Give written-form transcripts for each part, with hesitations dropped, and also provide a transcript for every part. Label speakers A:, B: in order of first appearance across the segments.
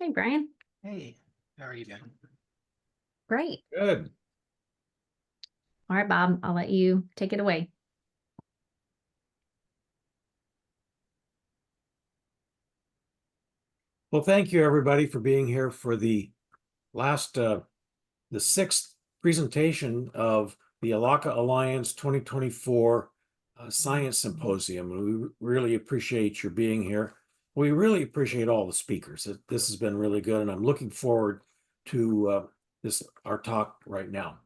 A: Hey, Brian.
B: Hey, how are you doing?
A: Great.
C: Good.
A: All right, Bob, I'll let you take it away.
C: Well, thank you everybody for being here for the sixth presentation of the Elakha Alliance 2024 Science Symposium. We really appreciate your being here. We really appreciate all the speakers. This has been really good, and I'm looking forward to our talk right now.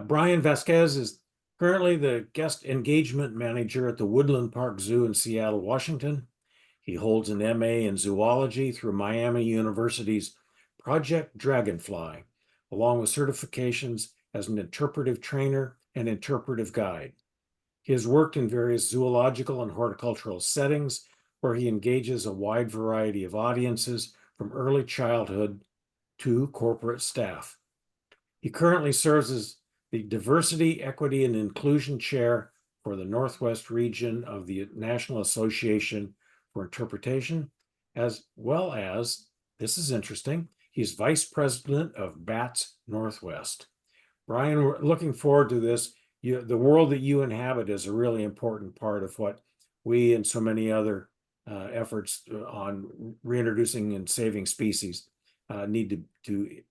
C: Brian Vasquez is currently the guest engagement manager at the Woodland Park Zoo in Seattle, Washington. He holds an MA in zoology through Miami University's Project Dragonfly, along with certifications as an interpretive trainer and interpretive guide. He has worked in various zoological and horticultural settings where he engages a wide variety of audiences from early childhood to corporate staff. He currently serves as the Diversity, Equity, and Inclusion Chair for the Northwest region of the National Association for Interpretation, as well as, this is interesting, he's Vice President of BATS Northwest. Brian, we're looking forward to this. The world that you inhabit is a really important part of what we and so many other efforts on reintroducing and saving species need to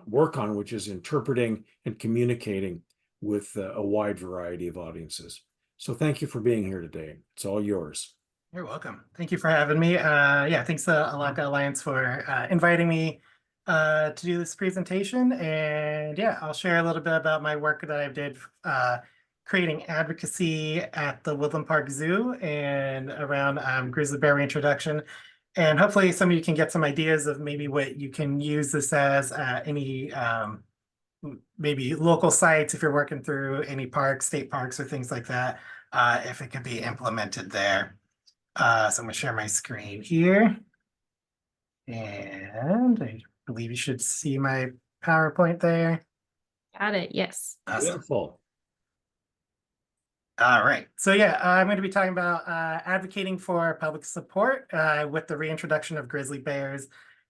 C: work on, which is interpreting and communicating with a wide variety of audiences. So thank you for being here today. It's all yours.
B: You're welcome. Thank you for having me. Yeah, thanks to Elakha Alliance for inviting me to do this presentation. And yeah, I'll share a little bit about my work that I did creating advocacy at the Woodland Park Zoo and around grizzly bear reintroduction. And hopefully some of you can get some ideas of maybe what you can use this as any maybe local sites if you're working through any parks, state parks or things like that, if it could be implemented there. So I'm going to share my screen here. And I believe you should see my PowerPoint there.
A: Got it. Yes.
B: Awesome.
C: Beautiful.
B: All right. So yeah, I'm going to be talking about advocating for public support with the reintroduction of grizzly bears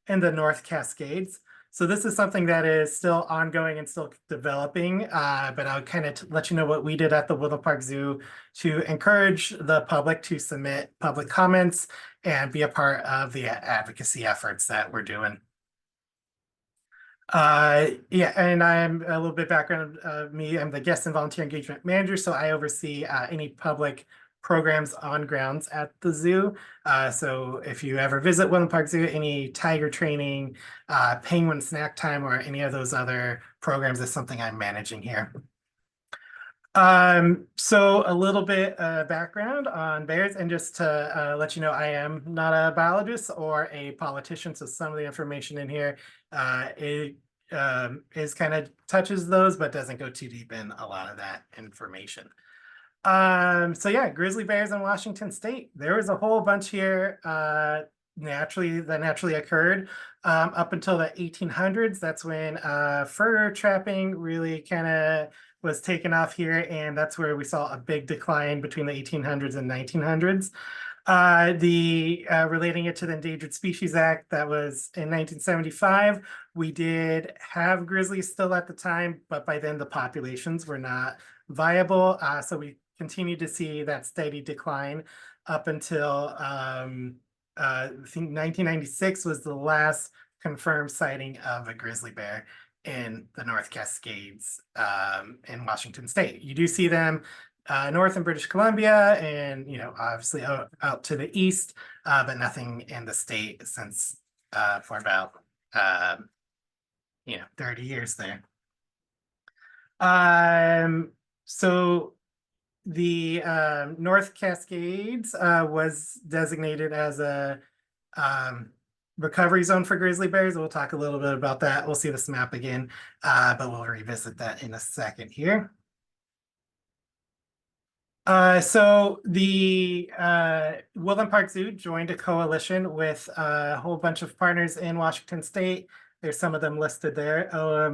B: in the North Cascades. So this is something that is still ongoing and still developing, but I'll kind of let you know what we did at the Woodland Park Zoo to encourage the public to submit public comments and be a part of the advocacy efforts that we're doing. Yeah, and I'm a little bit background of me. I'm the guest and volunteer engagement manager, so I oversee any public programs on grounds at the zoo. So if you ever visit Woodland Park Zoo, any tiger training, penguin snack time, or any of those other programs is something I'm managing here. So a little bit background on bears, and just to let you know, I am not a biologist or a politician, so some of the information in here is kind of touches those, but doesn't go too deep in a lot of that information. So yeah, grizzly bears in Washington State. There was a whole bunch here that naturally occurred up until the 1800s. That's when fur trapping really kind of was taken off here, and that's where we saw a big decline between the 1800s and 1900s. Relating it to the Endangered Species Act that was in 1975, we did have grizzlies still at the time, but by then the populations were not viable. So we continued to see that steady decline up until I think 1996 was the last confirmed sighting of a grizzly bear in the North Cascades in Washington State. You do see them north in British Columbia and, obviously out to the east, but nothing in the state since for about, 30 years there. So the North Cascades was designated as a recovery zone for grizzly bears. We'll talk a little bit about that. We'll see this map again, but we'll revisit that in a second here. So the Woodland Park Zoo joined a coalition with a whole bunch of partners in Washington State. There's some of them listed there.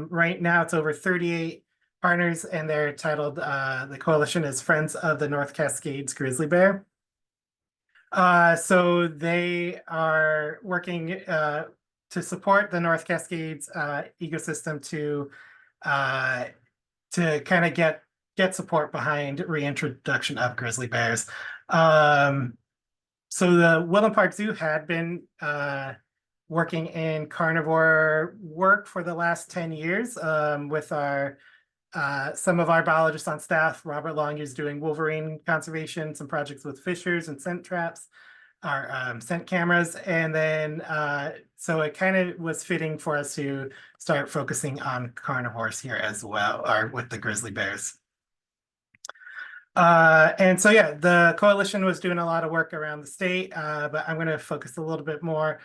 B: Right now it's over 38 partners, and they're titled, the coalition is Friends of the North Cascades Grizzly Bear. So they are working to support the North Cascades ecosystem to kind of get support behind reintroduction of grizzly bears. So the Woodland Park Zoo had been working in carnivore work for the last 10 years with our some of our biologists on staff. Robert Long is doing wolverine conservation, some projects with fishers and scent traps, our scent cameras. And then so it kind of was fitting for us to start focusing on carnivores here as well, or with the grizzly bears. And so, yeah, the coalition was doing a lot of work around the state, but I'm going to focus a little bit more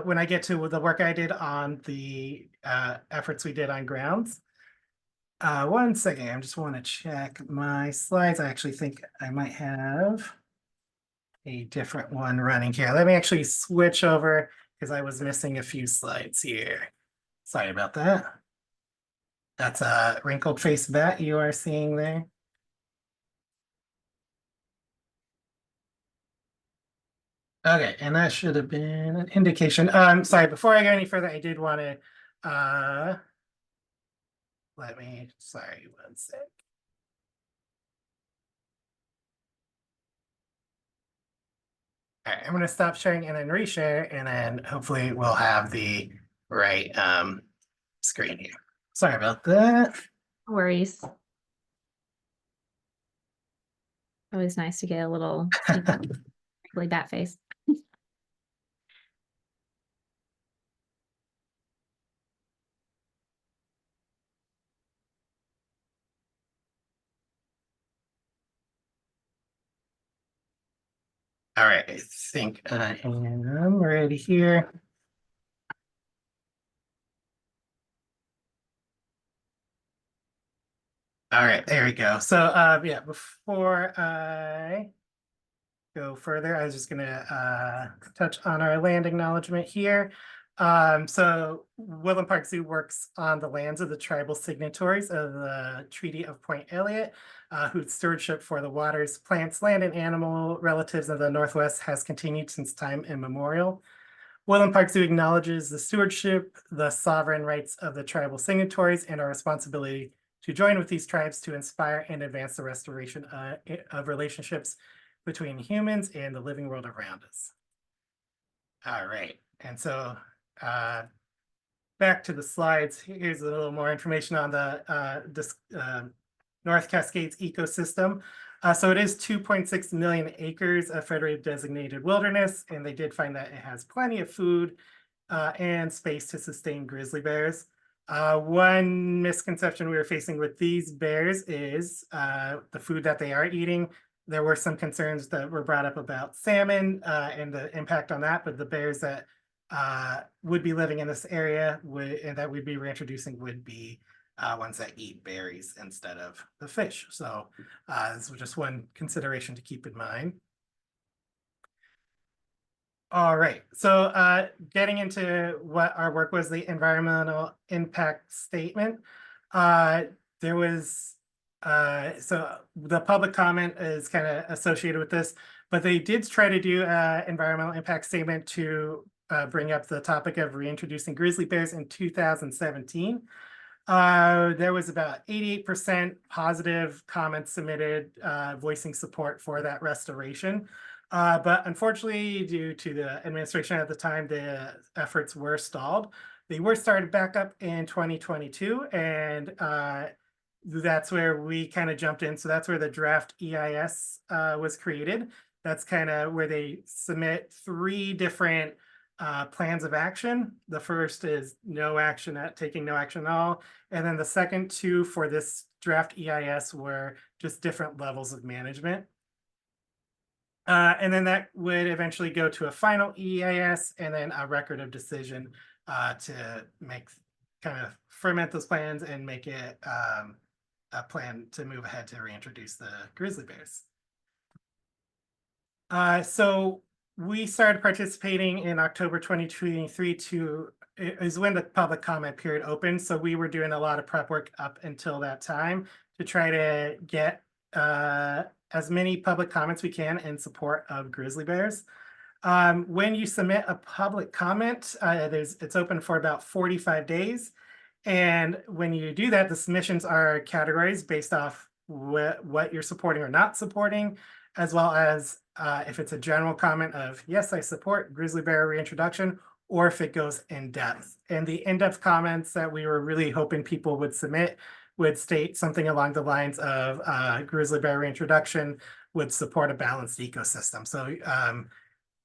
B: when I get to the work I did on the efforts we did on grounds. 1 second, I just want to check my slides. I actually think I might have a different one running here. Let me actually switch over because I was missing a few slides here. Sorry about that. That's a wrinkled face bat you are seeing there. Okay, and that should have been an indication. Sorry, before I go any further, I did want to sorry, 1 sec. All right, I'm going to stop sharing and then reshare, and then hopefully we'll have the right screen here. Sorry about that.
A: No worries. Always nice to get a little wrinkly bat face.
B: All right, I think I am ready here. All right, there we go. So yeah, before I go further, I was just gonna touch on our land acknowledgement here. So Woodland Park Zoo works on the lands of the tribal signatories of the Treaty of Point Elliott, whose stewardship for the waters, plants, land, and animal relatives of the Northwest has continued since time immemorial. Woodland Park Zoo acknowledges the stewardship, the sovereign rights of the tribal signatories, and our responsibility to join with these tribes to inspire and advance the restoration of relationships between humans and the living world around us. All right, and so back to the slides. Here's a little more information on the North Cascades ecosystem. So it is 2.6 million acres of federally designated wilderness, and they did find that it has plenty of food and space to sustain grizzly bears. One misconception we were facing with these bears is the food that they are eating. There were some concerns that were brought up about salmon and the impact on that, but the bears that would be living in this area and that we'd be reintroducing would be ones that eat berries instead of the fish. So this was just one consideration to keep in mind. All right, so getting into what our work was, the environmental impact statement. There was, so the public comment is kind of associated with this, but they did try to do an environmental impact statement to bring up the topic of reintroducing grizzly bears in 2017. There was about 88% positive comments submitted voicing support for that restoration. But unfortunately, due to the administration at the time, the efforts were stalled. They were started back up in 2022, and that's where we kind of jumped in. So that's where the draft EIS was created. That's kind of where they submit 3 different plans of action. The first is no action taking no action at all. And then the second 2 for this draft EIS were just different levels of management. And then that would eventually go to a final EIS and then a record of decision to make kind of ferment those plans and make it a plan to move ahead to reintroduce the grizzly bears. So we started participating in October 2023 is when the public comment period opened. So we were doing a lot of prep work up until that time to try to get as many public comments we can in support of grizzly bears. When you submit a public comment, it's open for about 45 days. And when you do that, the submissions are categorized based off what you're supporting or not supporting, as well as if it's a general comment of, yes, I support grizzly bear reintroduction, or if it goes in depth. And the in-depth comments that we were really hoping people would submit would state something along the lines of grizzly bear reintroduction would support a balanced ecosystem. So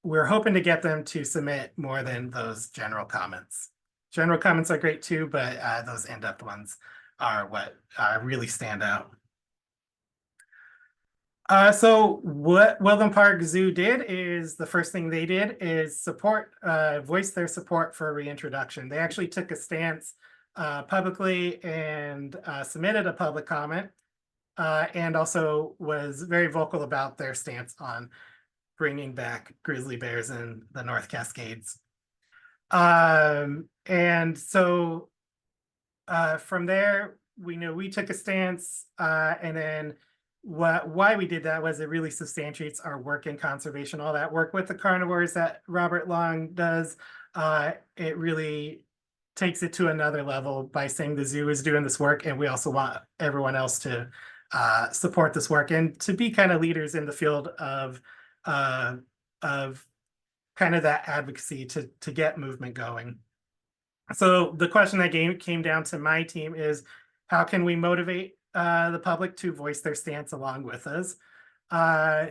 B: we're hoping to get them to submit more than those general comments. General comments are great too, but those in-depth ones are what really stand out. So what Woodland Park Zoo did is the first thing they did is voice their support for reintroduction. They actually took a stance publicly and submitted a public comment and also was very vocal about their stance on bringing back grizzly bears in the North Cascades. And so from there, we took a stance and then why we did that was it really substantiates our work in conservation, all that work with the carnivores that Robert Long does. It really takes it to another level by saying the zoo is doing this work, and we also want everyone else to support this work and to be kind of leaders in the field of kind of that advocacy to get movement going. So the question that came down to my team is, how can we motivate the public to voice their stance along with us?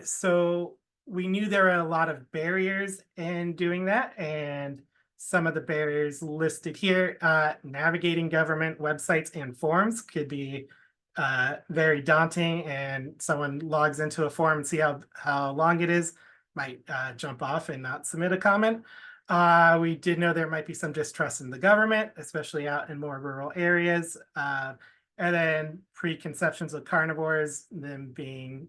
B: So we knew there were a lot of barriers in doing that, and some of the barriers listed here, navigating government websites and forums could be very daunting, and someone logs into a forum and see how long it is, might jump off and not submit a comment. We did know there might be some distrust in the government, especially out in more rural areas. And then preconceptions of carnivores, them being,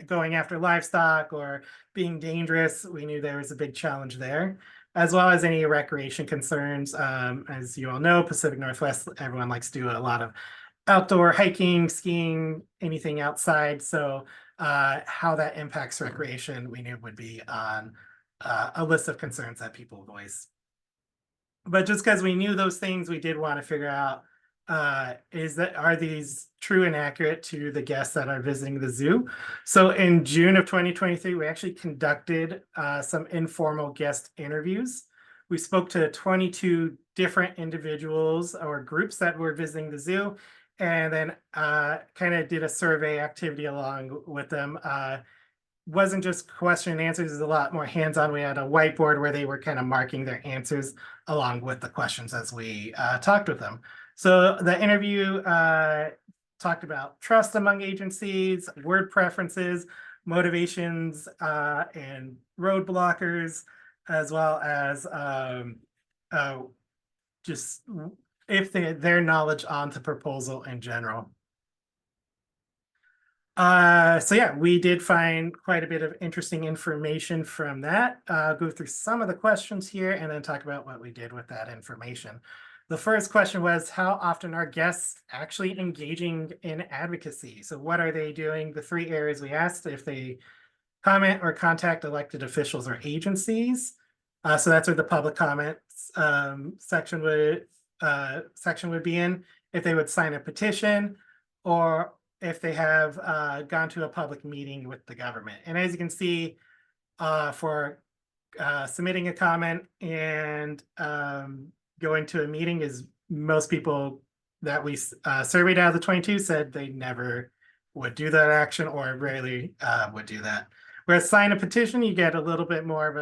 B: going after livestock or being dangerous. We knew there was a big challenge there, as well as any recreation concerns. As you all know, Pacific Northwest, everyone likes to do a lot of outdoor hiking, skiing, anything outside. So how that impacts recreation, we knew would be on a list of concerns that people voice. But just because we knew those things, we did want to figure out, are these true and accurate to the guests that are visiting the zoo? So in June of 2023, we actually conducted some informal guest interviews. We spoke to 22 different individuals or groups that were visiting the zoo, and then kind of did a survey activity along with them. Wasn't just question and answers, is a lot more hands-on. We had a whiteboard where they were kind of marking their answers along with the questions as we talked with them. So the interview talked about trust among agencies, word preferences, motivations, and roadblockers, as well as just if their knowledge on the proposal in general. So yeah, we did find quite a bit of interesting information from that. Go through some of the questions here and then talk about what we did with that information. The first question was, how often are guests actually engaging in advocacy? So what are they doing? The three areas we asked: if they comment or contact elected officials or agencies. So that's where the public comments section would be in. If they would sign a petition, or if they have gone to a public meeting with the government. And as you can see, for submitting a comment and going to a meeting, is most people that we surveyed out of the 22 said they never would do that action or rarely would do that. Whereas sign a petition, you get a little bit more of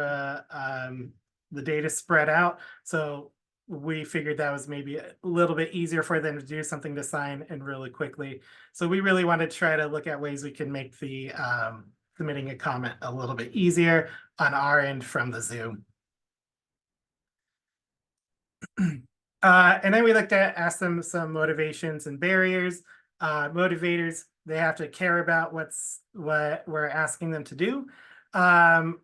B: the data spread out. So we figured that was maybe a little bit easier for them to do, something to sign and really quickly. So we really wanted to try to look at ways we can make the submitting a comment a little bit easier on our end from the zoo. And then we looked at, asked them some motivations and barriers. Motivators, they have to care about what we're asking them to do. Or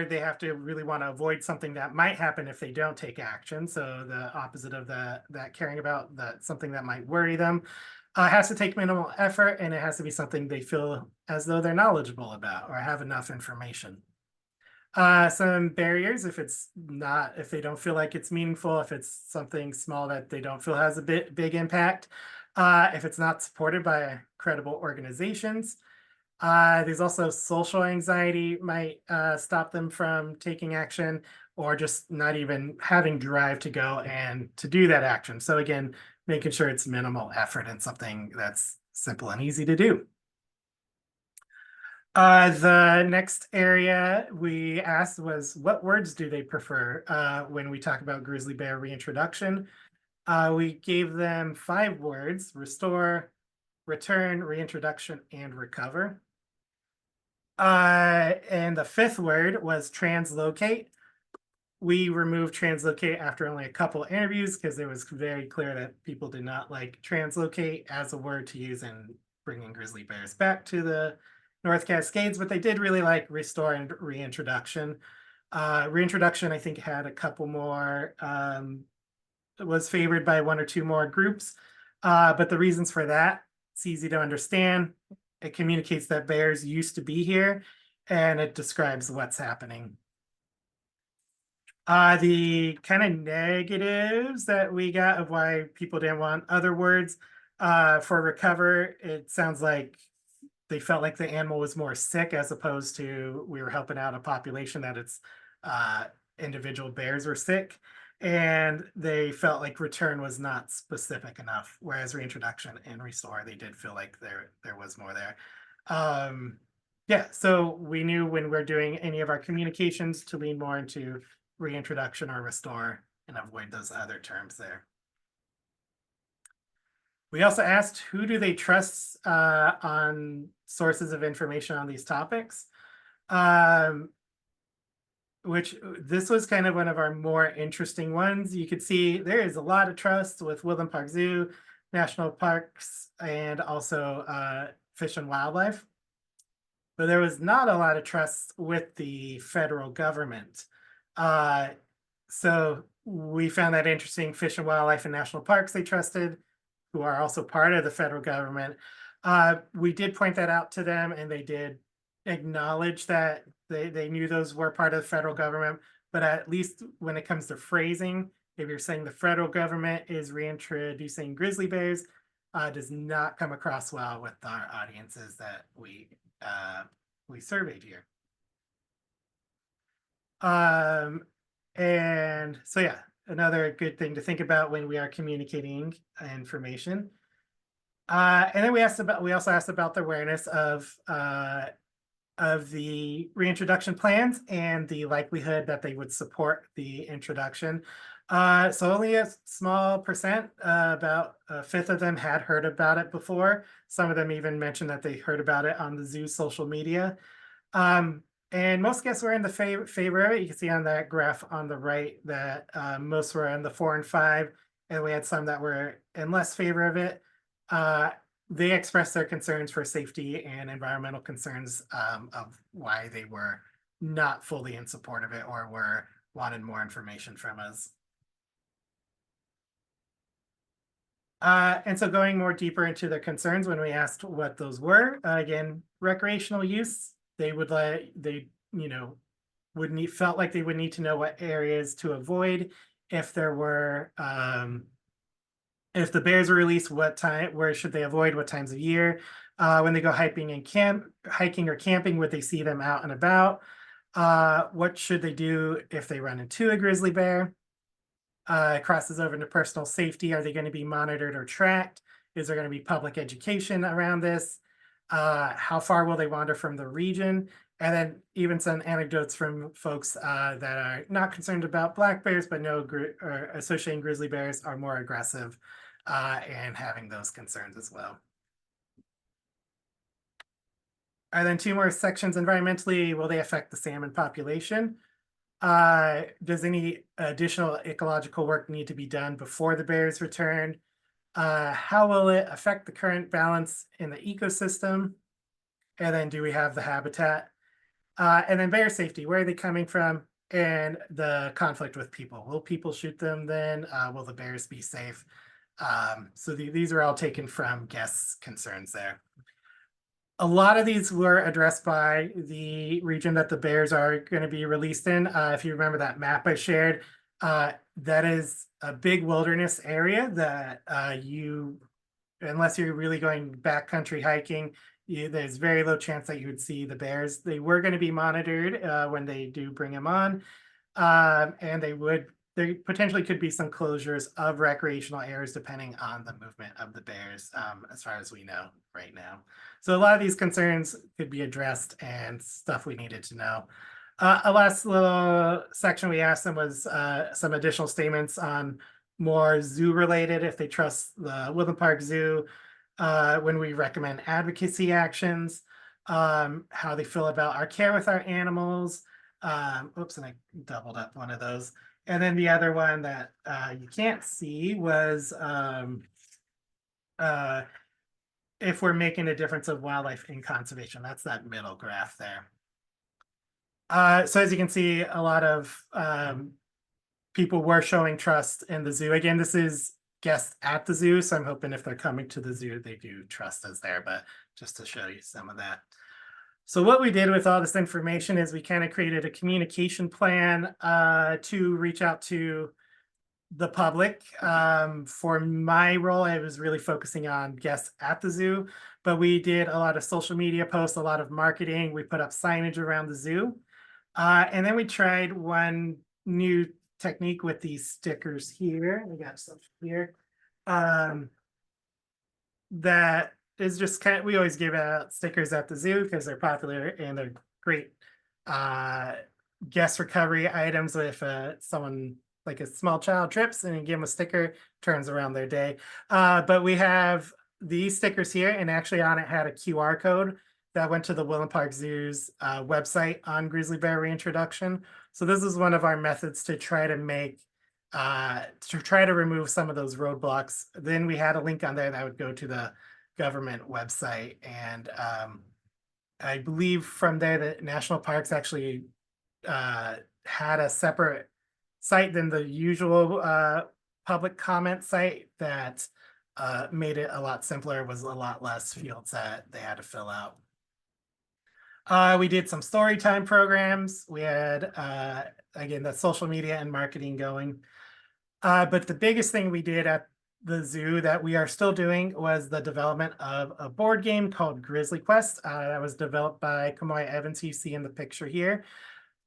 B: they have to really want to avoid something that might happen if they don't take action. So the opposite of that caring about that, something that might worry them. Has to take minimal effort, and it has to be something they feel as though they're knowledgeable about or have enough information. Some barriers if if they don't feel like it's meaningful, if it's something small that they don't feel has a big impact, if it's not supported by credible organizations. There's also social anxiety might stop them from taking action or just not even having drive to go and to do that action. So again, making sure it's minimal effort and something that's simple and easy to do. The next area we asked was what words do they prefer when we talk about grizzly bear reintroduction. We gave them 5 words: restore, return, reintroduction, and recover. And the 5th word was translocate. We removed translocate after only a couple interviews because it was very clear that people did not like translocate as a word to use in bringing grizzly bears back to the North Cascades, but they did really like restore and reintroduction. Reintroduction, I think, had a couple more, was favored by 1 or 2 more groups. But the reasons for that, it's easy to understand. It communicates that bears used to be here, and it describes what's happening. The kind of negatives that we got of why people didn't want other words for recover, it sounds like they felt like the animal was more sick as opposed to we were helping out a population that its individual bears were sick. And they felt like return was not specific enough, whereas reintroduction and restore, they did feel like there was more there. Yeah, so we knew when we're doing any of our communications to lean more into reintroduction or restore and avoid those other terms there. We also asked who do they trust on sources of information on these topics, which this was kind of one of our more interesting ones. You could see there is a lot of trust with Woodland Park Zoo, national parks, and also Fish and Wildlife. But there was not a lot of trust with the federal government. So we found that interesting. Fish and Wildlife and national parks they trusted, who are also part of the federal government. We did point that out to them, and they did acknowledge that they knew those were part of the federal government. But at least when it comes to phrasing, if you're saying the federal government is reintroducing grizzly bears, does not come across well with our audiences that we surveyed here. And so yeah, another good thing to think about when we are communicating information. And then we also asked about the awareness of the reintroduction plans and the likelihood that they would support the introduction. So only a small percent, about a 1/5 of them had heard about it before. Some of them even mentioned that they heard about it on the zoo social media. And most guests were in the favor of it. You can see on that graph on the right that most were in the 4 and 5, and we had some that were in less favor of it. They expressed their concerns for safety and environmental concerns of why they were not fully in support of it or wanted more information from us. And so going more deeper into their concerns when we asked what those were, again, recreational use, they would felt like they would need to know what areas to avoid if there were if the bears were released, where should they avoid, what times of year, when they go hiking or camping, would they see them out and about, what should they do if they run into a grizzly bear, it crosses over into personal safety, are they going to be monitored or tracked, is there going to be public education around this, how far will they wander from the region, and then even some anecdotes from folks that are not concerned about black bears, but know or associating grizzly bears are more aggressive and having those concerns as well. And then 2 more sections environmentally, will they affect the salmon population? Does any additional ecological work need to be done before the bears return? How will it affect the current balance in the ecosystem? And then do we have the habitat? And then bear safety, where are they coming from? And the conflict with people. Will people shoot them then? Will the bears be safe? So these are all taken from guests' concerns there. A lot of these were addressed by the region that the bears are going to be released in. If you remember that map I shared, that is a big wilderness area that unless you're really going backcountry hiking, there's very low chance that you would see the bears. They were going to be monitored when they do bring them on, and there potentially could be some closures of recreational areas depending on the movement of the bears, as far as we know right now. So a lot of these concerns could be addressed and stuff we needed to know. A last little section we asked them was some additional statements on more zoo related, if they trust the Woodland Park Zoo, when we recommend advocacy actions, how they feel about our care with our animals. Oops, and I doubled up one of those. And then the other one that you can't see was if we're making a difference of wildlife in conservation. That's that middle graph there. So as you can see, a lot of people were showing trust in the zoo. Again, this is guests at the zoo, so I'm hoping if they're coming to the zoo, they do trust us there, but just to show you some of that. So what we did with all this information is we kind of created a communication plan to reach out to the public. For my role, I was really focusing on guests at the zoo, but we did a lot of social media posts, a lot of marketing. We put up signage around the zoo. And then we tried one new technique with these stickers here. We got some here. That is just kind of, we always give out stickers at the zoo because they're popular and they're great guest recovery items. If someone like a small child trips and you give them a sticker, turns around their day. But we have these stickers here, and actually on it had a QR code that went to the Woodland Park Zoo's website on grizzly bear reintroduction. So this is one of our methods to try to make to remove some of those roadblocks. Then we had a link on there that would go to the government website, and I believe from there that national parks actually had a separate site than the usual public comment site that made it a lot simpler. It was a lot less fields that they had to fill out. We did some story time programs. We had, again, the social media and marketing going. But the biggest thing we did at the zoo that we are still doing was the development of a board game called Grizzly Quest. That was developed by Kamoy Evans, who you see in the picture here.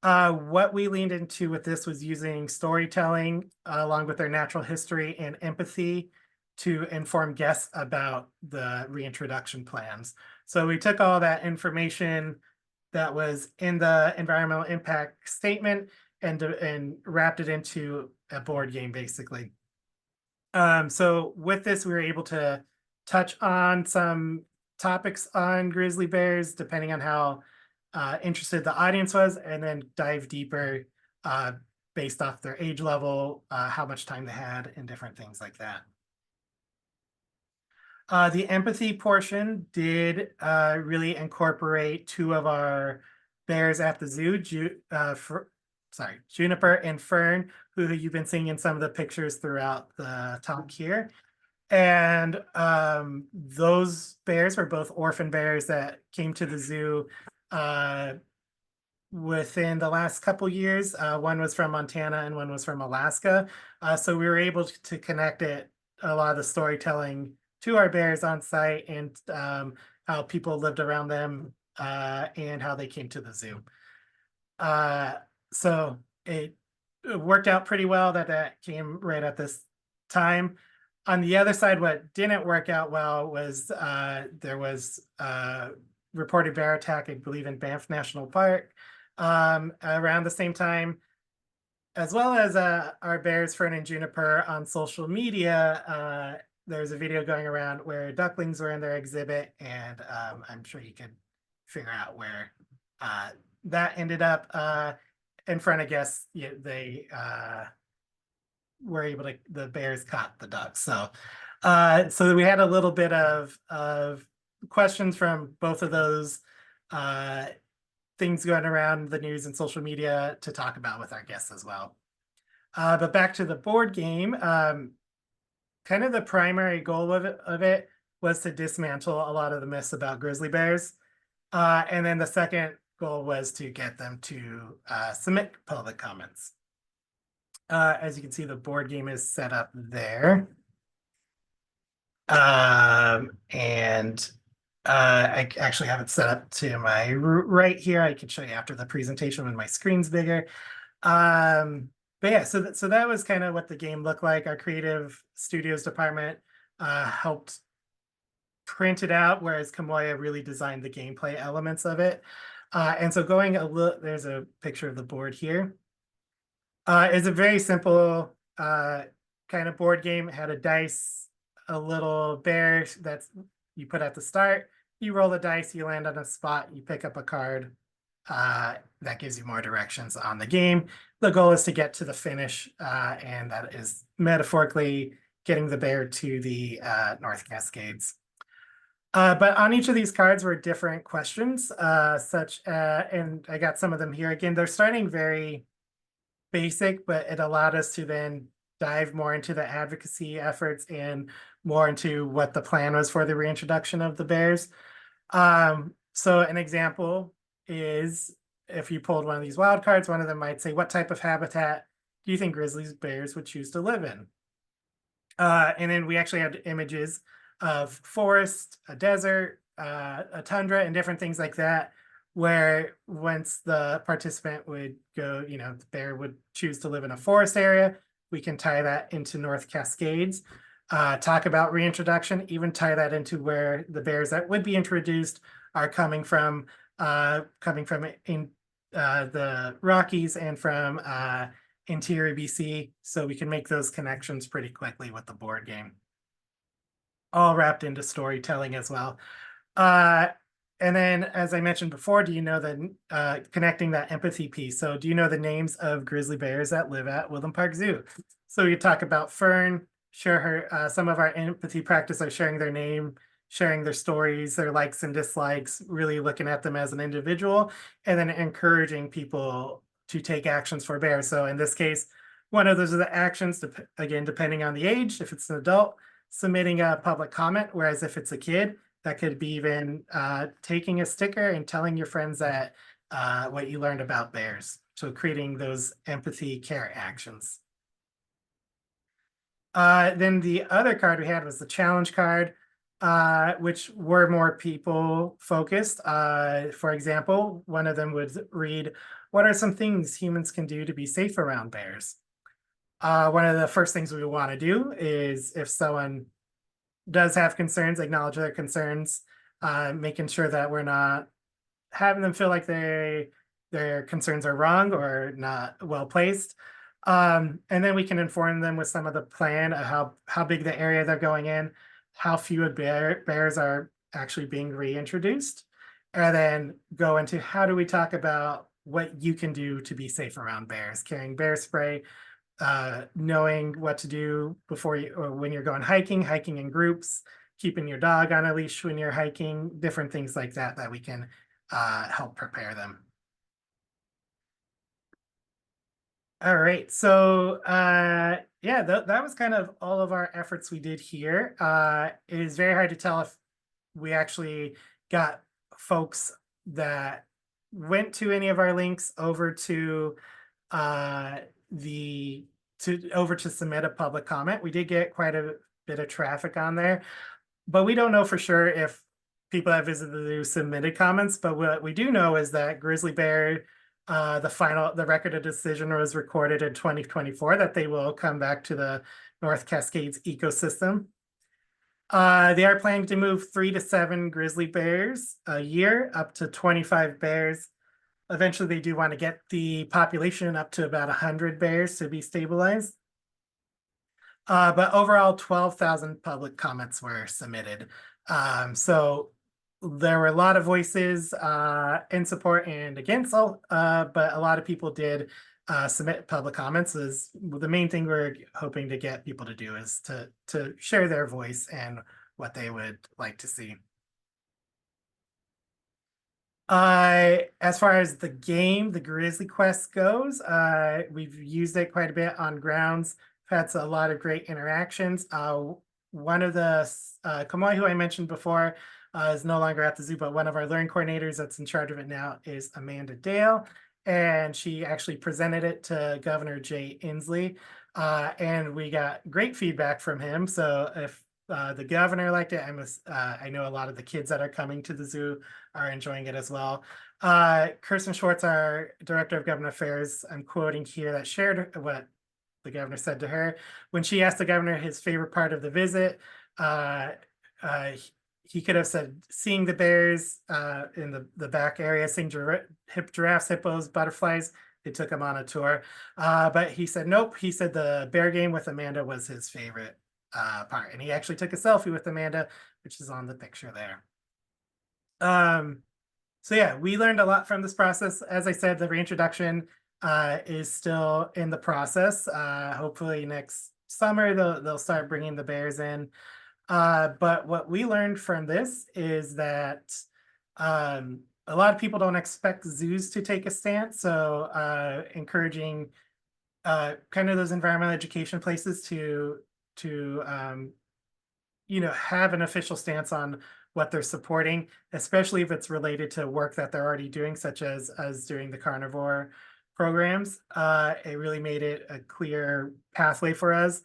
B: What we leaned into with this was using storytelling along with their natural history and empathy to inform guests about the reintroduction plans. So we took all that information that was in the environmental impact statement and wrapped it into a board game, basically. So with this, we were able to touch on some topics on grizzly bears, depending on how interested the audience was, and then dive deeper based off their age level, how much time they had, and different things like that. The empathy portion did really incorporate two of our bears at the zoo, Juniper and Fern, who you've been seeing in some of the pictures throughout the talk here. And those bears were both orphan bears that came to the zoo within the last couple years. One was from Montana and one was from Alaska. So we were able to connect a lot of the storytelling to our bears on site, and how people lived around them and how they came to the zoo. So it worked out pretty well that came right at this time. On the other side, what didn't work out well was there was a reported bear attack, I believe, in Banff National Park around the same time, as well as our bears, Fern and Juniper, on social media. There's a video going around where ducklings were in their exhibit, and I'm sure you could figure out where that ended up. In front of guests, they were able to, the bears caught the ducks. So we had a little bit of questions from both of those things going around the news and social media to talk about with our guests as well. But back to the board game, kind of the primary goal of it was to dismantle a lot of the myths about grizzly bears. And then the second goal was to get them to submit public comments. As you can see, the board game is set up there. And I actually have it set up to my right here. I can show you after the presentation when my screen's bigger. But yeah, so that was kind of what the game looked like. Our creative studios department helped print it out, whereas Kamoya really designed the gameplay elements of it. And so going a little, there's a picture of the board here. It's a very simple kind of board game. It had a dice, a little bear that's you put at the start. You roll the dice, you land on a spot, you pick up a card. That gives you more directions on the game. The goal is to get to the finish, and that is metaphorically getting the bear to the North Cascades. But on each of these cards were different questions, and I got some of them here. Again, they're starting very basic, but it allowed us to then dive more into the advocacy efforts and more into what the plan was for the reintroduction of the bears. So an example is if you pulled one of these wild cards, one of them might say, what type of habitat do you think grizzly bears would choose to live in? And then we actually had images of forest, a desert, a tundra, and different things like that, where once the participant would go, the bear would choose to live in a forest area, we can tie that into North Cascades, talk about reintroduction, even tie that into where the bears that would be introduced are coming from in the Rockies and from interior BC. So we can make those connections pretty quickly with the board game. All wrapped into storytelling as well. And then, as I mentioned before, do you know the connecting that empathy piece? So do you know the names of grizzly bears that live at Woodland Park Zoo? So we talk about Fern, share her, some of our empathy practice are sharing their name, sharing their stories, their likes and dislikes, really looking at them as an individual, and then encouraging people to take actions for bears. So in this case, one of those are the actions, again, depending on the age. If it's an adult, submitting a public comment, whereas if it's a kid, that could be even taking a sticker and telling your friends that what you learned about bears. So creating those empathy care actions. Then the other card we had was the challenge card, which were more people focused. For example, one of them would read, what are some things humans can do to be safe around bears? One of the first things we want to do is if someone does have concerns, acknowledge their concerns, making sure that we're not having them feel like their concerns are wrong or not well placed. And then we can inform them with some of the plan of how big the area they're going in, how few bears are actually being reintroduced, and then go into how do we talk about what you can do to be safe around bears, carrying bear spray, knowing what to do before you or when you're going hiking in groups, keeping your dog on a leash when you're hiking, different things like that we can help prepare them. All right, so yeah, that was kind of all of our efforts we did here. It is very hard to tell if we actually got folks that went to any of our links over to over to submit a public comment. We did get quite a bit of traffic on there, but we don't know for sure if people that visited the zoo submitted comments. But what we do know is that grizzly bear, the record of decision was recorded in 2024 that they will come back to the North Cascades ecosystem. They are planning to move 3 to 7 grizzly bears a year, up to 25 bears. Eventually, they do want to get the population up to about 100 bears to be stabilized. But overall, 12,000 public comments were submitted. So there were a lot of voices in support and against, but a lot of people did submit public comments. The main thing we're hoping to get people to do is to share their voice and what they would like to see. As far as the game, the Grizzly Quest goes, we've used it quite a bit on grounds. Had a lot of great interactions. One of the Kamoi, who I mentioned before, is no longer at the zoo, but one of our learning coordinators that's in charge of it now is Amanda Dale. And she actually presented it to Governor Jay Inslee. And we got great feedback from him. So if the governor liked it, I know a lot of the kids that are coming to the zoo are enjoying it as well. Kirsten Schwartz, our director of government affairs, I'm quoting here, that shared what the governor said to her when she asked the governor his favorite part of the visit. He could have said seeing the bears in the back area, seeing giraffes, hippos, butterflies. They took him on a tour, but he said nope. He said the bear game with Amanda was his favorite part, and he actually took a selfie with Amanda, which is on the picture there. So yeah, we learned a lot from this process. As I said, the reintroduction is still in the process. Hopefully next summer they'll start bringing the bears in. But what we learned from this is that a lot of people don't expect zoos to take a stance. So encouraging kind of those environmental education places to have an official stance on what they're supporting, especially if it's related to work that they're already doing, such as doing the carnivore programs. It really made it a clear pathway for us.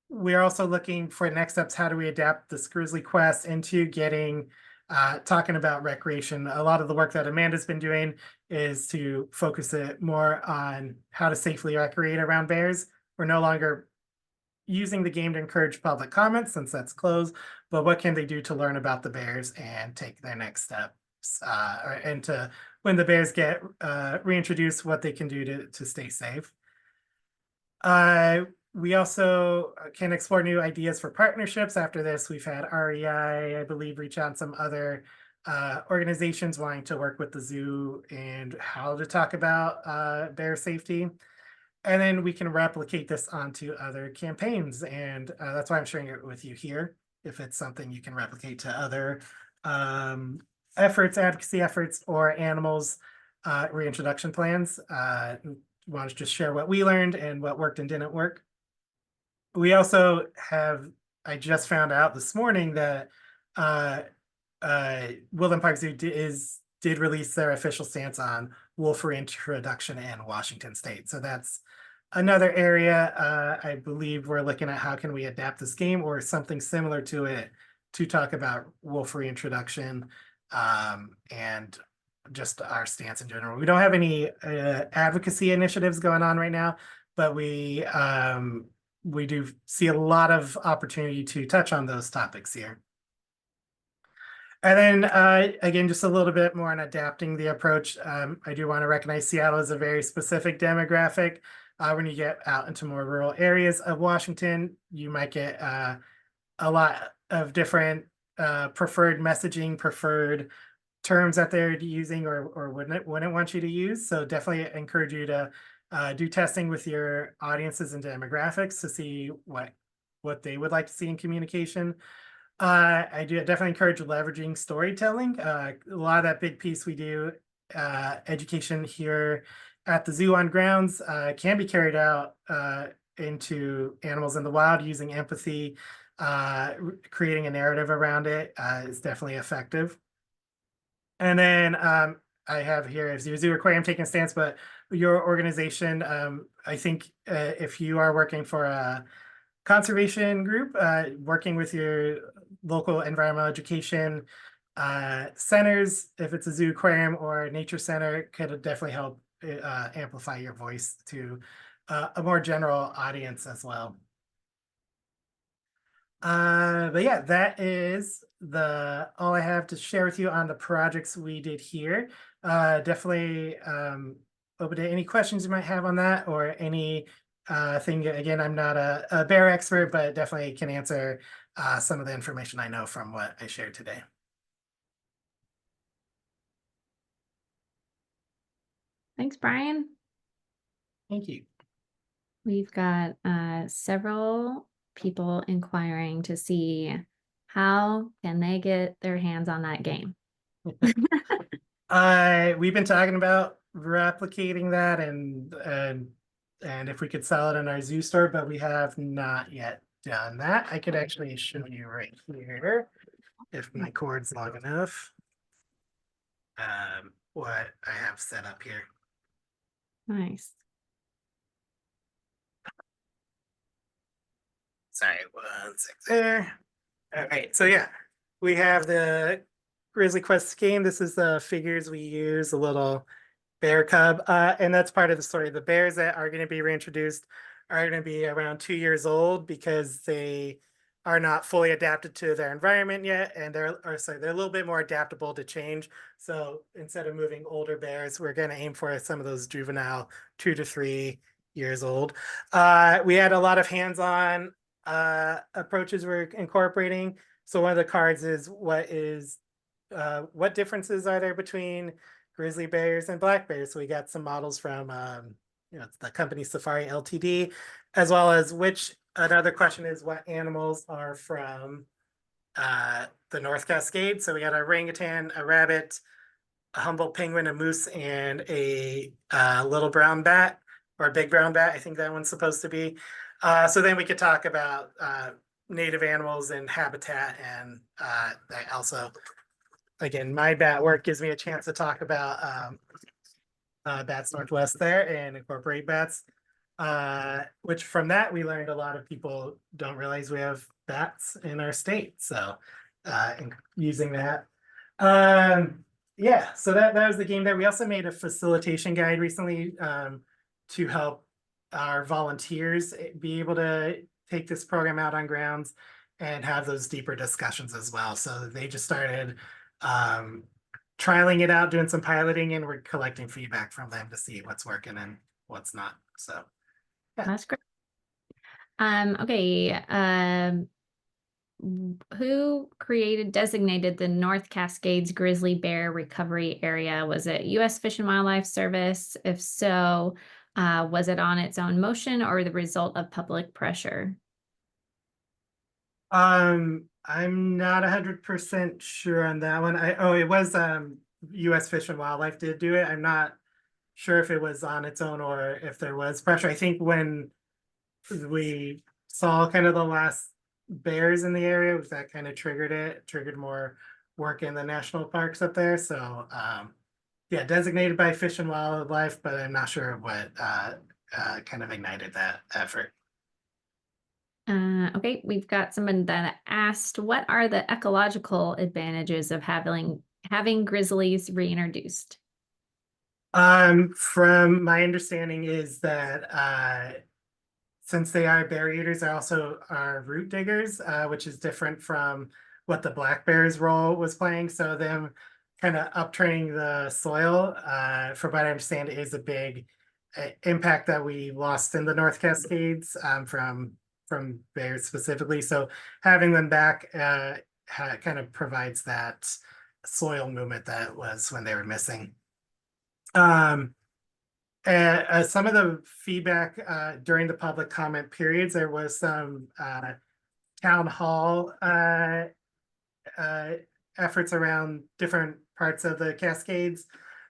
B: We're also looking for next steps. How do we adapt this Grizzly Quest into getting talking about recreation? A lot of the work that Amanda's been doing is to focus it more on how to safely recreate around bears. We're no longer using the game to encourage public comment since that's closed, but what can they do to learn about the bears and take their next steps and to when the bears get reintroduced, what they can do to stay safe. We also can explore new ideas for partnerships. After this, we've had REI, I believe, reach out to some other organizations wanting to work with the zoo and how to talk about bear safety. And then we can replicate this onto other campaigns. And that's why I'm sharing it with you here. If it's something you can replicate to other efforts, advocacy efforts, or animals reintroduction plans. Want to just share what we learned and what worked and didn't work. We also have, I just found out this morning that Woodland Park Zoo did release their official stance on wolf reintroduction in Washington State. So that's another area I believe we're looking at how can we adapt this game or something similar to it to talk about wolf reintroduction and just our stance in general. We don't have any advocacy initiatives going on right now, but we do see a lot of opportunity to touch on those topics here. And then again, just a little bit more on adapting the approach. I do want to recognize Seattle is a very specific demographic. When you get out into more rural areas of Washington, you might get a lot of different preferred messaging, preferred terms that they're using or wouldn't want you to use. So definitely encourage you to do testing with your audiences and demographics to see what they would like to see in communication. I do definitely encourage leveraging storytelling. A lot of that big piece we do, education here at the zoo on grounds, can be carried out into animals in the wild using empathy. Creating a narrative around it is definitely effective. And then I have here is your zoo aquarium taking a stance, but your organization, I think if you are working for a conservation group, working with your local environmental education centers, if it's a zoo aquarium or a nature center, could definitely help amplify your voice to a more general audience as well. But yeah, that is all I have to share with you on the projects we did here. Definitely open to any questions you might have on that or any thing. Again, I'm not a bear expert, but definitely can answer some of the information I know from what I shared today.
A: Thanks, Brian.
B: Thank you.
A: We've got several people inquiring to see how can they get their hands on that game.
B: We've been talking about replicating that and if we could sell it in our zoo store, but we have not yet done that. I could actually show you right here. if my cord's long enough. What I have set up here.
A: Nice.
B: Sorry, 1 sec there. All right, so yeah, we have the Grizzly Quest game. This is the figures we use, a little bear cub, and that's part of the story. The bears that are going to be reintroduced are going to be around 2 years old because they are not fully adapted to their environment yet, and they're a little bit more adaptable to change. So instead of moving older bears, we're going to aim for some of those juvenile 2 to 3 years old. We had a lot of hands-on approaches we're incorporating. So one of the cards is what differences are there between grizzly bears and black bears? So we got some models from it's the company Safari Ltd, as well as another question is what animals are from the North Cascades. So we got a orangutan, a rabbit, a humboldt penguin, a moose, and a little brown bat, or a big brown bat. I think that one's supposed to be. So then we could talk about native animals and habitat, and I also, again, my bat work gives me a chance to talk about Bats Northwest there and incorporate bats. Which from that we learned a lot of people don't realize we have bats in our state. So using that. Yeah, so that was the game there. We also made a facilitation guide recently to help our volunteers be able to take this program out on grounds and have those deeper discussions as well. So they just started trialing it out, doing some piloting, and we're collecting feedback from them to see what's working and what's not. So yeah.
A: That's great. Okay. Who designated the North Cascades Grizzly Bear Recovery Area? Was it U.S. Fish and Wildlife Service? If so, was it on its own motion or the result of public pressure?
B: I'm not 100% sure on that one. It was U.S. Fish and Wildlife did do it. I'm not sure if it was on its own or if there was pressure. I think when we saw kind of the last bears in the area, that kind of triggered more work in the national parks up there. So yeah, designated by Fish and Wildlife, but I'm not sure what kind of ignited that effort.
A: Okay, we've got someone that asked, what are the ecological advantages of having grizzlies reintroduced?
B: From my understanding is that since they are bear eaters, they also are root diggers, which is different from what the black bear's role was playing. So them kind of uptraining the soil, from what I understand, is a big impact that we lost in the North Cascades from bears specifically. So having them back kind of provides that soil movement that was when they were missing. Some of the feedback during the public comment periods, there was some town hall efforts around different parts of the Cascades.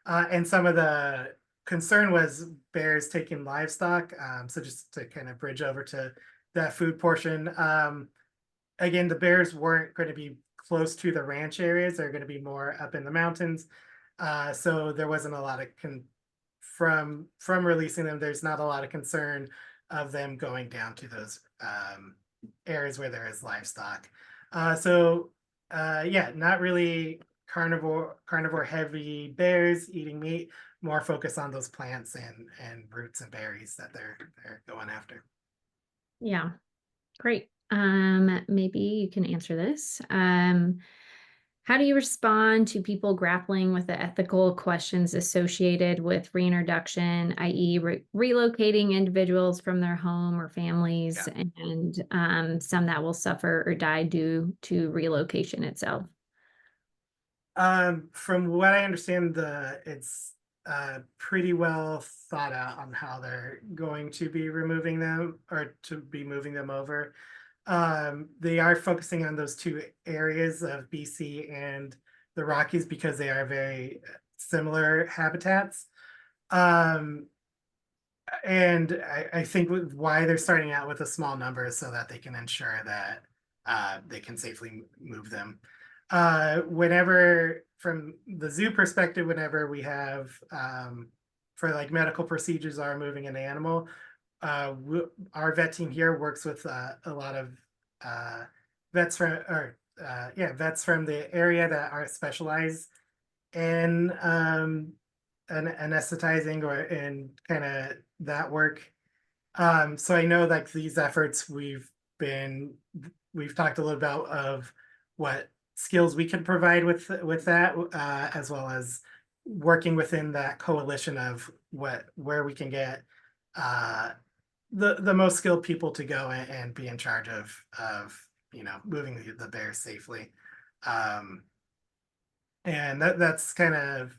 B: And some of the concern was bears taking livestock. So just to kind of bridge over to that food portion. Again, the bears weren't going to be close to the ranch areas. They're going to be more up in the mountains. So there wasn't a lot of from releasing them, there's not a lot of concern of them going down to those areas where there is livestock. Yeah, not really carnivore heavy bears eating meat, more focus on those plants and roots and berries that they're going after.
A: Yeah, great. Maybe you can answer this. How do you respond to people grappling with the ethical questions associated with reintroduction, i.e. relocating individuals from their home or families, and some that will suffer or die due to relocation itself?
B: From what I understand, it's pretty well thought out on how they're going to be removing them or to be moving them over. They are focusing on those two areas of BC and the Rockies because they are very similar habitats. And I think why they're starting out with a small number is so that they can ensure that they can safely move them. Whenever, from the zoo perspective, whenever we have, for like medical procedures are moving an animal, our vet team here works with a lot of vets from, or vets from the area that are specialized in anesthetizing or in kind of that work. So I know like these efforts we've talked a little about of what skills we can provide with that, as well as working within that coalition of where we can get the most skilled people to go and be in charge of moving the bears safely. And that's kind of,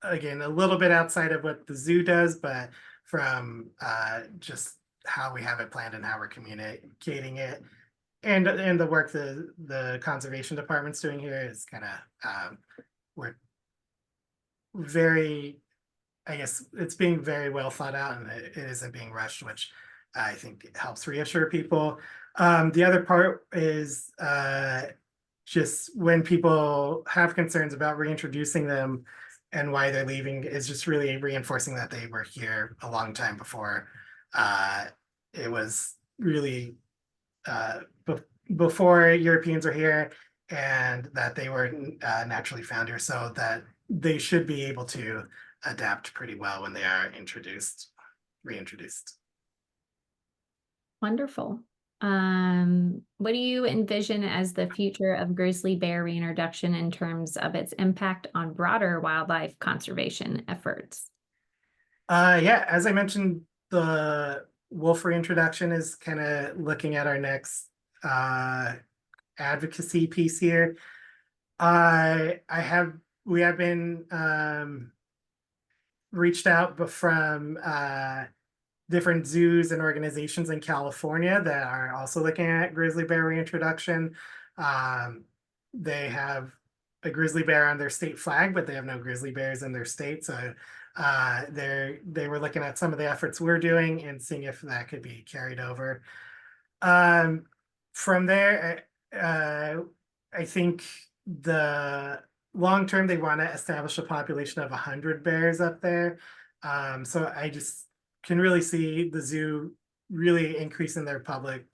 B: again, a little bit outside of what the zoo does, but from just how we have it planned and how we're communicating it, and the work the conservation department's doing here is kind of we're very, I guess it's being very well thought out, and it isn't being rushed, which I think helps reassure people. The other part is just when people have concerns about reintroducing them and why they're leaving, is just really reinforcing that they were here a long time before it was really before Europeans were here, and that they were naturally found here, so that they should be able to adapt pretty well when they are reintroduced.
A: Wonderful. What do you envision as the future of grizzly bear reintroduction in terms of its impact on broader wildlife conservation efforts?
B: Yeah, as I mentioned, the wolf reintroduction is kind of looking at our next advocacy piece here. We have been reached out from different zoos and organizations in California that are also looking at grizzly bear reintroduction. They have a grizzly bear on their state flag, but they have no grizzly bears in their state. So they were looking at some of the efforts we're doing and seeing if that could be carried over. From there, I think the long term, they want to establish a population of 100 bears up there. So I just can really see the zoo really increasing their public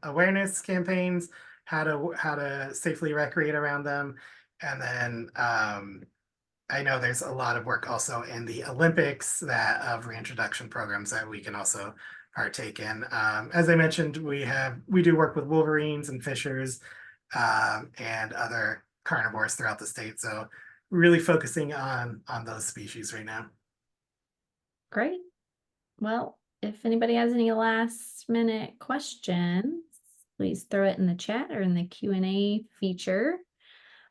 B: awareness campaigns, how to safely recreate around them. And then I know there's a lot of work also in the Olympics of reintroduction programs that we can also partake in. As I mentioned, we do work with wolverines and fishers and other carnivores throughout the state. So really focusing on those species right now.
A: Great. Well, if anybody has any last minute questions, please throw it in the chat or in the Q&A feature.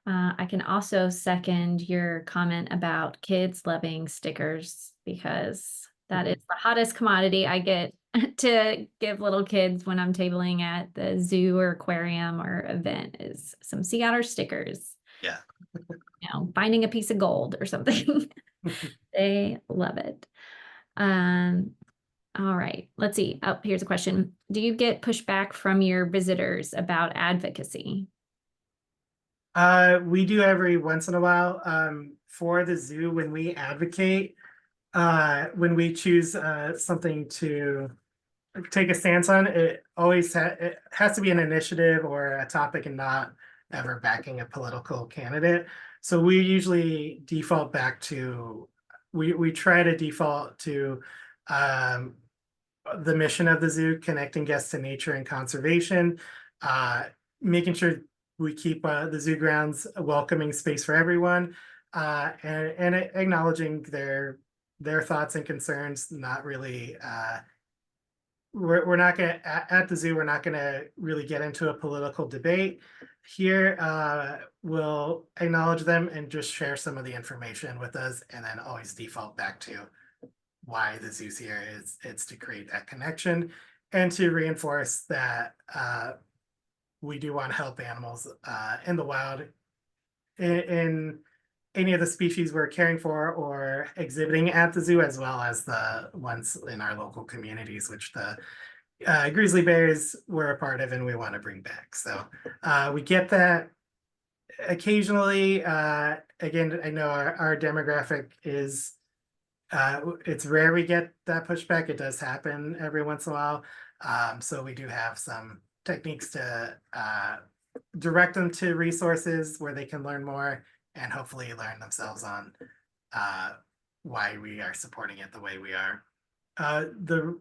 A: I can also second your comment about kids loving stickers, because that is the hottest commodity I get to give little kids when I'm tabling at the zoo or aquarium or event, is some sea otter stickers.
B: Yeah.
A: Finding a piece of gold or something. They love it. All right, let's see. Oh, here's a question. Do you get pushback from your visitors about advocacy?
B: We do every once in a while. For the zoo, when we advocate, when we choose something to take a stance on, it always it has to be an initiative or a topic and not ever backing a political candidate. So we usually default back to, we try to default to the mission of the zoo, connecting guests to nature and conservation, making sure we keep the zoo grounds a welcoming space for everyone, and acknowledging their thoughts and concerns. Not really, we're not gonna at the zoo. We're not gonna really get into a political debate here. We'll acknowledge them and just share some of the information with us, and then always default back to why the zoo's here. It's to create that connection and to reinforce that we do want to help animals in the wild, in any of the species we're caring for or exhibiting at the zoo, as well as the ones in our local communities, which the grizzly bears were a part of and we want to bring back. So we get that. occasionally, again, I know our demographic is, it's rare we get that pushback. It does happen every once in a while. So we do have some techniques to direct them to resources where they can learn more and hopefully learn themselves on why we are supporting it the way we are. The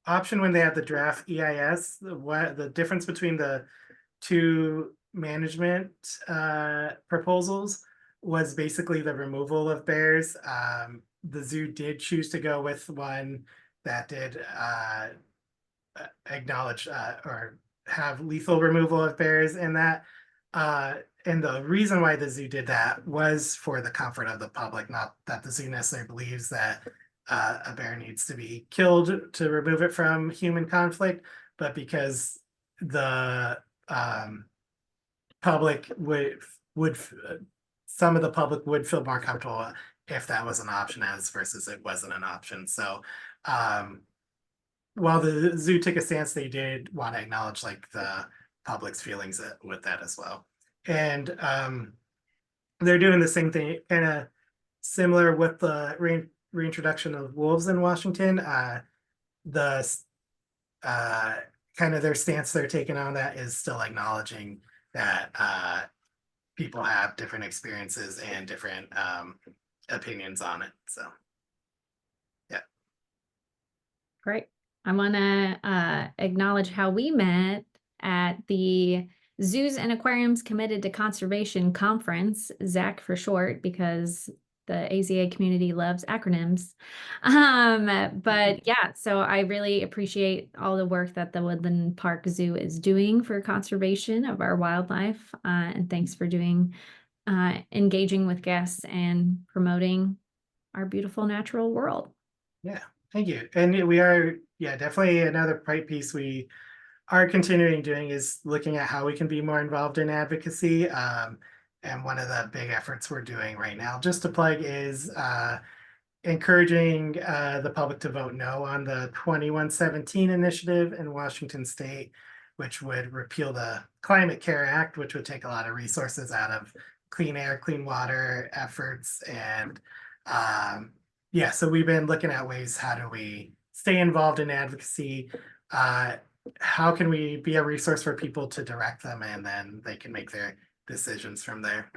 B: option when they had the draft EIS, the difference between the two management proposals was basically the removal of bears. The zoo did choose to go with one that did acknowledge or have lethal removal of bears in that. And the reason why the zoo did that was for the comfort of the public, not that the zoo necessarily believes that a bear needs to be killed to remove it from human conflict, but because the public would some of the public would feel more comfortable if that was an option as versus it wasn't an option. So while the zoo took a stance, they did want to acknowledge like the public's feelings with that as well. And they're doing the same thing, kind of similar with the reintroduction of wolves in Washington. The kind of their stance they're taking on that is still acknowledging that people have different experiences and different opinions on it. So, yeah.
A: Great. I want to acknowledge how we met at the Zoos and Aquariums Committed to Conservation Conference, ZAC for short, because the AZA community loves acronyms. But yeah, so I really appreciate all the work that the Woodland Park Zoo is doing for conservation of our wildlife. And thanks for doing engaging with guests and promoting our beautiful natural world.
B: Yeah, thank you. And we are, yeah, definitely another piece we are continuing doing is looking at how we can be more involved in advocacy. And one of the big efforts we're doing right now, just to plug, is encouraging the public to vote no on the 2117 initiative in Washington State, which would repeal the Climate Care Act, which would take a lot of resources out of clean air, clean water efforts. And yeah, so we've been looking at ways, how do we stay involved in advocacy? How can we be a resource for people to direct them, and then they can make their decisions from there.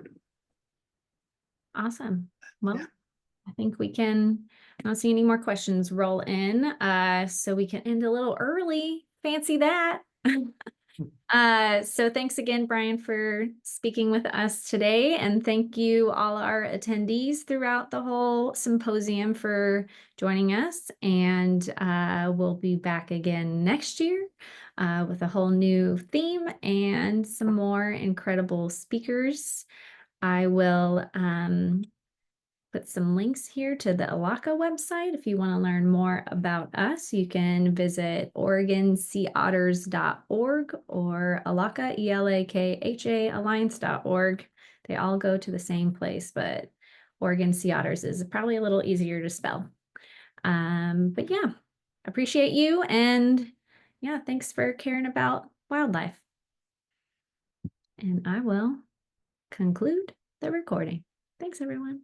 A: Awesome. Well,
B: Yeah.
A: I think we can, I don't see any more questions roll in. So we can end a little early. Fancy that. So thanks again, Brian, for speaking with us today. And thank you all our attendees throughout the whole symposium for joining us. And we'll be back again next year with a whole new theme and some more incredible speakers. I will put some links here to the Elakha website. If you want to learn more about us, you can visit OregonSeaOtters.org or Elakha, ELAKHA, Alliance.org. They all go to the same place, but Oregon Sea Otters is probably a little easier to spell. But yeah, appreciate you. And yeah, thanks for caring about wildlife. And I will conclude the recording. Thanks, everyone.